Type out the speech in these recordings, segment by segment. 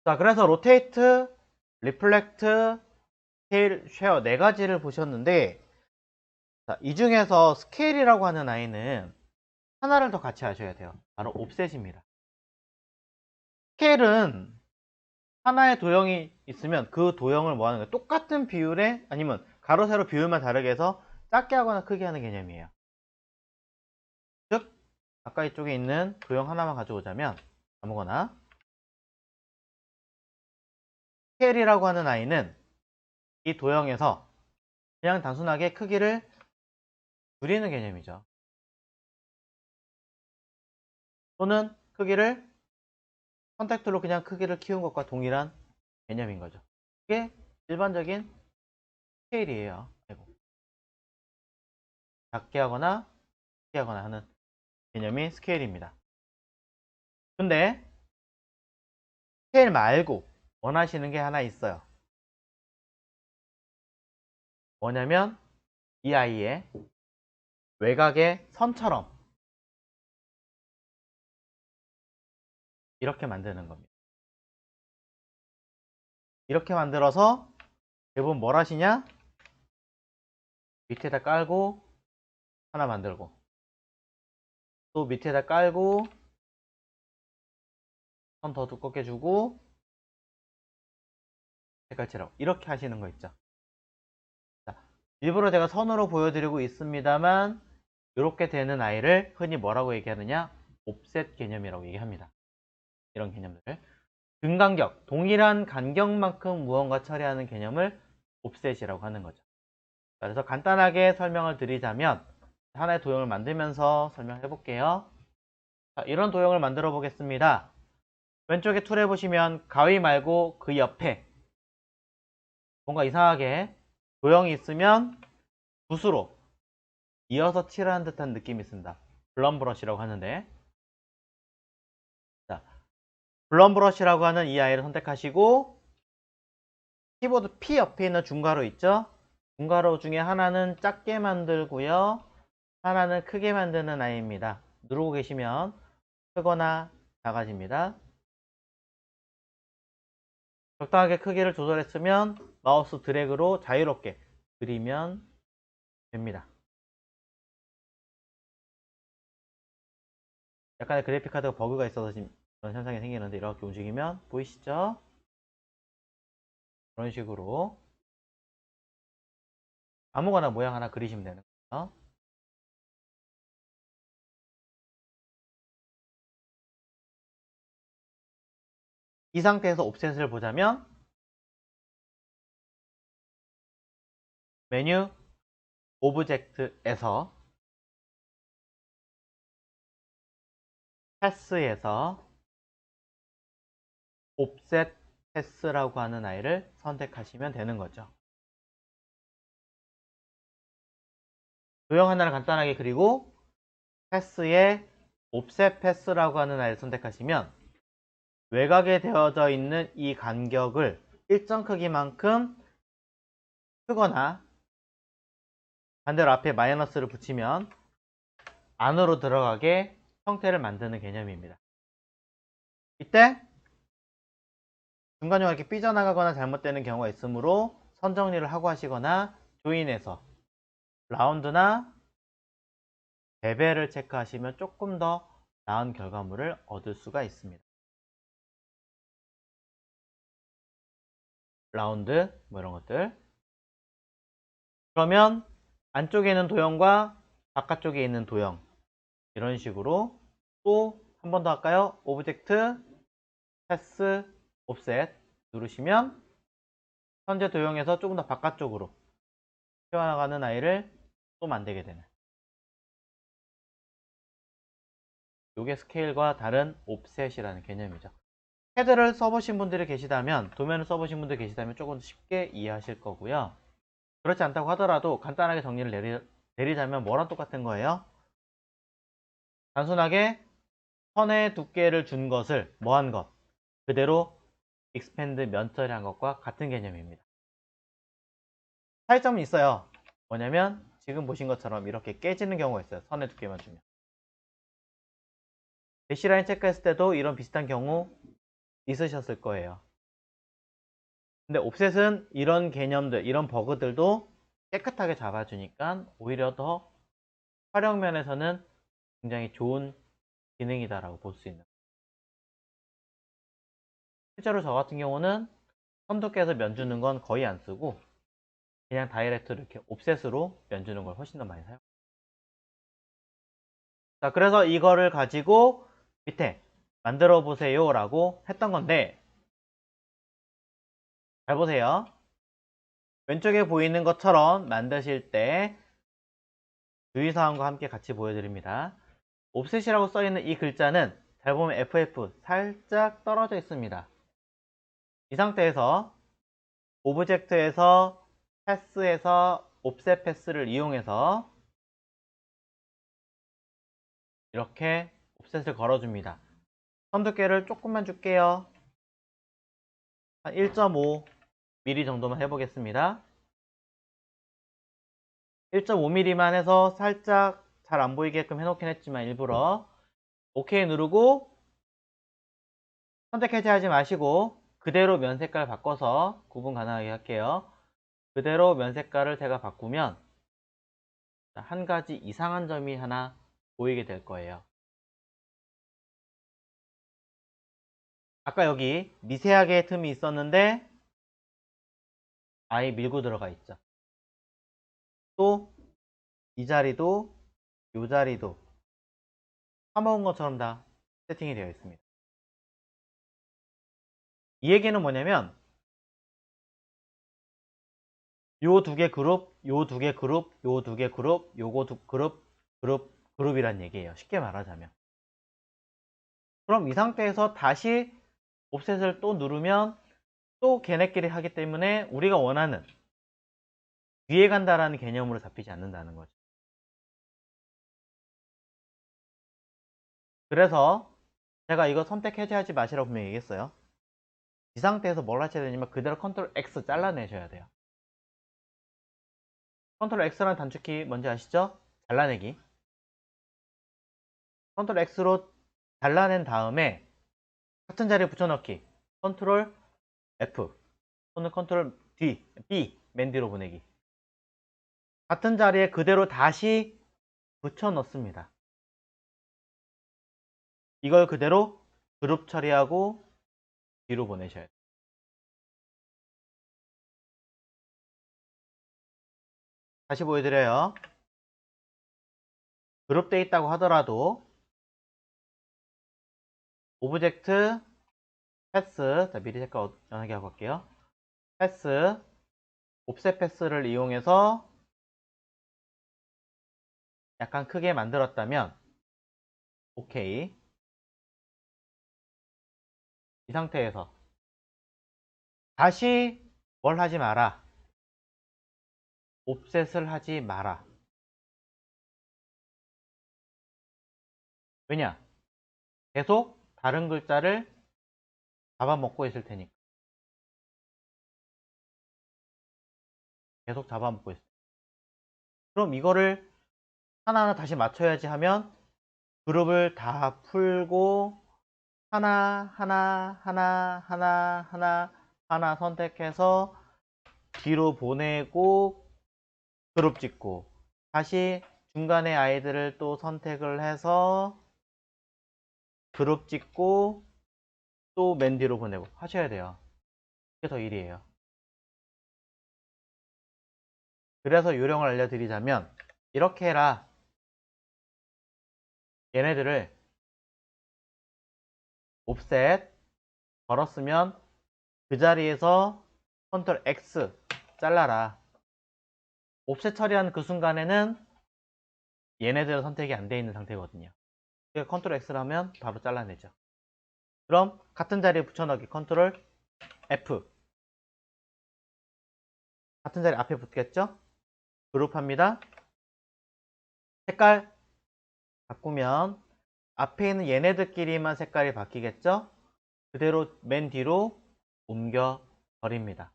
자, 그래서 로테이트, 리플렉트, 스케일, 쉐어 네 가지를 보셨는데, 자, 이 중에서 스케일이라고 하는 아이는 하나를 더 같이 하셔야 돼요. 바로 옵셋입니다. 스케일은 하나의 도형이 있으면 그 도형을 뭐 하는 거예요? 똑같은 비율에 아니면 가로 세로 비율만 다르게 해서 작게 하거나 크게 하는 개념이에요. 즉 아까 이쪽에 있는 도형 하나만 가져오자면 아무거나 스케일이라고 하는 아이는 이 도형에서 그냥 단순하게 크기를 줄이는 개념이죠. 또는 크기를 선택 툴로 그냥 크기를 키운 것과 동일한 개념인 거죠. 이게 일반적인 스케일이에요. 작게 하거나 크게 하거나 하는 개념이 스케일입니다. 근데 스케일 말고 원하시는 게 하나 있어요. 뭐냐면 이 아이의 외곽의 선처럼 이렇게 만드는 겁니다. 이렇게 만들어서 대부분 뭘 하시냐? 밑에다 깔고 하나 만들고 또 밑에다 깔고 선 더 두껍게 주고 색깔 칠하고 이렇게 하시는 거 있죠. 자, 일부러 제가 선으로 보여드리고 있습니다만 이렇게 되는 아이를 흔히 뭐라고 얘기하느냐? 옵셋 개념이라고 얘기합니다. 이런 개념들을 등간격, 동일한 간격만큼 무언가 처리하는 개념을 옵셋이라고 하는 거죠. 그래서 간단하게 설명을 드리자면 하나의 도형을 만들면서 설명해 볼게요. 자, 이런 도형을 만들어 보겠습니다. 왼쪽에 툴에 보시면 가위 말고 그 옆에 뭔가 이상하게 도형이 있으면 붓으로 이어서 칠하는 듯한 느낌이 있습니다. 블럼 브러쉬라고 하는데, 자, 블럼 브러쉬라고 하는 이 아이를 선택하시고 키보드 P 옆에 있는 중괄호 있죠? 중괄호 중에 하나는 작게 만들고요, 하나는 크게 만드는 아이입니다. 누르고 계시면 크거나 작아집니다. 적당하게 크기를 조절했으면 마우스 드래그로 자유롭게 그리면 됩니다. 약간의 그래픽 카드가 버그가 있어서 지금 그런 현상이 생기는데 이렇게 움직이면 보이시죠? 그런 식으로 아무거나 모양 하나 그리시면 되는 거예요. 이 상태에서 옵셋을 보자면 메뉴 오브젝트에서 패스에서 옵셋 패스라고 하는 아이를 선택하시면 되는 거죠. 도형 하나를 간단하게 그리고 패스에 옵셋 패스라고 하는 아이를 선택하시면 외곽에 되어져 있는 이 간격을 일정 크기만큼 크거나 반대로 앞에 마이너스를 붙이면 안으로 들어가게 형태를 만드는 개념입니다. 이때 중간중간 이렇게 삐져나가거나 잘못되는 경우가 있으므로 선정리를 하고 하시거나 조인해서 라운드나 베벨을 체크하시면 조금 더 나은 결과물을 얻을 수가 있습니다. 라운드 뭐 이런 것들. 그러면 안쪽에 있는 도형과 바깥쪽에 있는 도형 이런 식으로 또 한 번 더 할까요? 오브젝트, 패스, 옵셋 누르시면 현재 도형에서 조금 더 바깥쪽으로 튀어나가는 아이를 또 만들게 되는, 이게 스케일과 다른 옵셋이라는 개념이죠. 패드를 써보신 분들이 계시다면, 도면을 써보신 분들이 계시다면 조금 쉽게 이해하실 거고요. 그렇지 않다고 하더라도 간단하게 정리를 내리자면 뭐랑 똑같은 거예요? 단순하게 선의 두께를 준 것을 뭐한 것 그대로 익스펜드 면 처리한 것과 같은 개념입니다. 차이점은 있어요. 뭐냐면 지금 보신 것처럼 이렇게 깨지는 경우가 있어요. 선의 두께만 주면. 대시라인 체크했을 때도 이런 비슷한 경우 있으셨을 거예요. 근데 옵셋은 이런 개념들, 이런 버그들도 깨끗하게 잡아주니까 오히려 더 활용 면에서는 굉장히 좋은 기능이다라고 볼 수 있는. 실제로 저 같은 경우는 선두께서 면 주는 건 거의 안 쓰고 그냥 다이렉트로 이렇게 옵셋으로 면 주는 걸 훨씬 더 많이 사용. 자, 그래서 이거를 가지고 밑에 만들어 보세요 라고 했던 건데, 잘 보세요. 왼쪽에 보이는 것처럼 만드실 때 주의사항과 함께 같이 보여드립니다. 옵셋이라고 써있는 이 글자는 잘 보면 FF 살짝 떨어져 있습니다. 이 상태에서 오브젝트에서 패스에서 옵셋 패스를 이용해서 이렇게 옵셋을 걸어줍니다. 선두께를 조금만 줄게요. 한 1.5mm 정도만 해보겠습니다. 1.5mm만 해서 살짝 잘 안 보이게끔 해놓긴 했지만 일부러 OK 누르고 선택 해제하지 마시고 그대로 면 색깔 바꿔서 구분 가능하게 할게요. 그대로 면 색깔을 제가 바꾸면 한 가지 이상한 점이 하나 보이게 될 거예요. 아까 여기 미세하게 틈이 있었는데 아예 밀고 들어가 있죠. 또 이 자리도 이 자리도 파먹은 것처럼 다 세팅이 되어 있습니다. 이 얘기는 뭐냐면 요 두 개 그룹, 요 두 개 그룹, 요 두 개 그룹, 요거 두 그룹이란 얘기예요. 쉽게 말하자면. 그럼 이 상태에서 다시 옵셋을 또 누르면 또 걔네끼리 하기 때문에 우리가 원하는 뒤에 간다라는 개념으로 잡히지 않는다는 거죠. 그래서 제가 이거 선택 해제하지 마시라고 분명히 얘기했어요. 이 상태에서 뭘 하셔야 되냐면 그대로 컨트롤 X 잘라내셔야 돼요. 컨트롤 X라는 단축키 뭔지 아시죠? 잘라내기. 컨트롤 X로 잘라낸 다음에 같은 자리에 붙여넣기. 컨트롤 F 또는 컨트롤 D, B, 맨 뒤로 보내기. 같은 자리에 그대로 다시 붙여 넣습니다. 이걸 그대로 그룹 처리하고 뒤로 보내셔야 돼요. 다시 보여드려요. 그룹되어 있다고 하더라도 오브젝트 패스, 자 미리 색깔 연하게 하고 갈게요. 패스, 옵셋 패스를 이용해서 약간 크게 만들었다면 오케이. 이 상태에서 다시 뭘 하지 마라. 옵셋을 하지 마라. 왜냐? 계속 다른 글자를 잡아먹고 있을 테니까. 계속 잡아먹고 있어요. 그럼 이거를 하나하나 다시 맞춰야지 하면 그룹을 다 풀고 하나 선택해서 뒤로 보내고 그룹 찍고 다시 중간에 아이들을 또 선택을 해서 그룹 찍고 또 맨 뒤로 보내고 하셔야 돼요. 그게 더 일이에요. 그래서 요령을 알려드리자면 이렇게 해라. 얘네들을 옵셋 걸었으면 그 자리에서 컨트롤 X 잘라라. 옵셋 처리하는 그 순간에는 얘네들은 선택이 안 돼 있는 상태거든요. 컨트롤 X를 하면 바로 잘라내죠. 그럼 같은 자리에 붙여넣기 컨트롤 F 같은 자리 앞에 붙겠죠? 그룹합니다. 색깔 바꾸면 앞에 있는 얘네들끼리만 색깔이 바뀌겠죠? 그대로 맨 뒤로 옮겨 버립니다.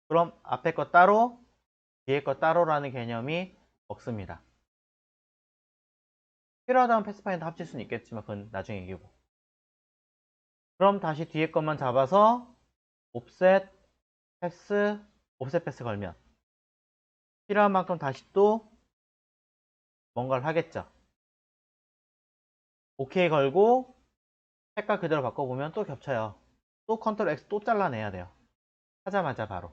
그럼 앞에 거 따로 뒤에 거 따로라는 개념이 없습니다. 필요하다면 패스파인더 합칠 수는 있겠지만 그건 나중에 얘기고. 그럼 다시 뒤에 것만 잡아서 옵셋 패스, 옵셋 패스 걸면 필요한 만큼 다시 또 뭔가를 하겠죠. 오케이 걸고 색깔 그대로 바꿔보면 또 겹쳐요. 또 컨트롤 X 또 잘라내야 돼요. 하자마자 바로.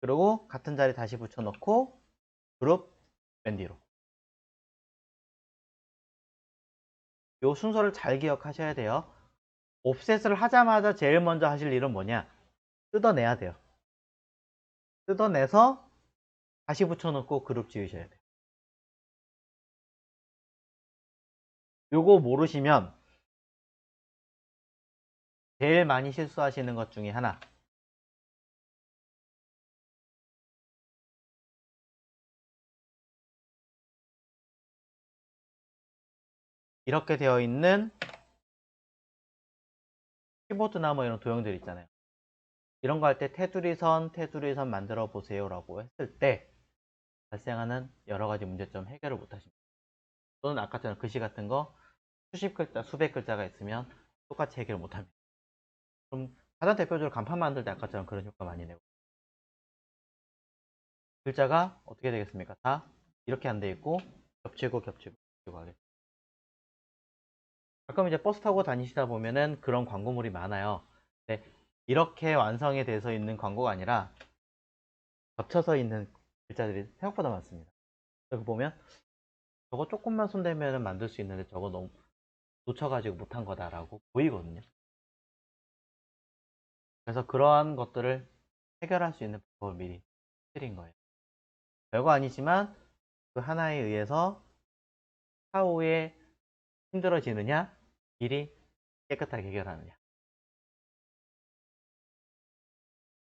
그리고 같은 자리 다시 붙여놓고 그룹 맨 뒤로. 요 순서를 잘 기억하셔야 돼요. 옵셋을 하자마자 제일 먼저 하실 일은 뭐냐? 뜯어내야 돼요. 뜯어내서 다시 붙여놓고 그룹 지으셔야 돼요. 요거 모르시면 제일 많이 실수하시는 것 중에 하나. 이렇게 되어 있는 키보드나 뭐 이런 도형들 있잖아요. 이런 거 할 때 테두리선 만들어 보세요 라고 했을 때 발생하는 여러 가지 문제점 해결을 못 하십니다. 또는 아까처럼 글씨 같은 거 수십 글자, 수백 글자가 있으면 똑같이 해결 못 합니다. 그럼 가장 대표적으로 간판 만들 때 아까처럼 그런 효과 많이 내고, 글자가 어떻게 되겠습니까? 다 이렇게 안 돼 있고 겹치고 하겠죠. 가끔 이제 버스 타고 다니시다 보면은 그런 광고물이 많아요. 근데 이렇게 완성이 돼서 있는 광고가 아니라 겹쳐서 있는 글자들이 생각보다 많습니다. 여기 보면 저거 조금만 손대면 만들 수 있는데 저거 너무 놓쳐가지고 못한 거다라고 보이거든요. 그래서 그러한 것들을 해결할 수 있는 방법을 미리 드린 거예요. 별거 아니지만 그 하나에 의해서 차후에 힘들어지느냐, 미리 깨끗하게 해결하느냐.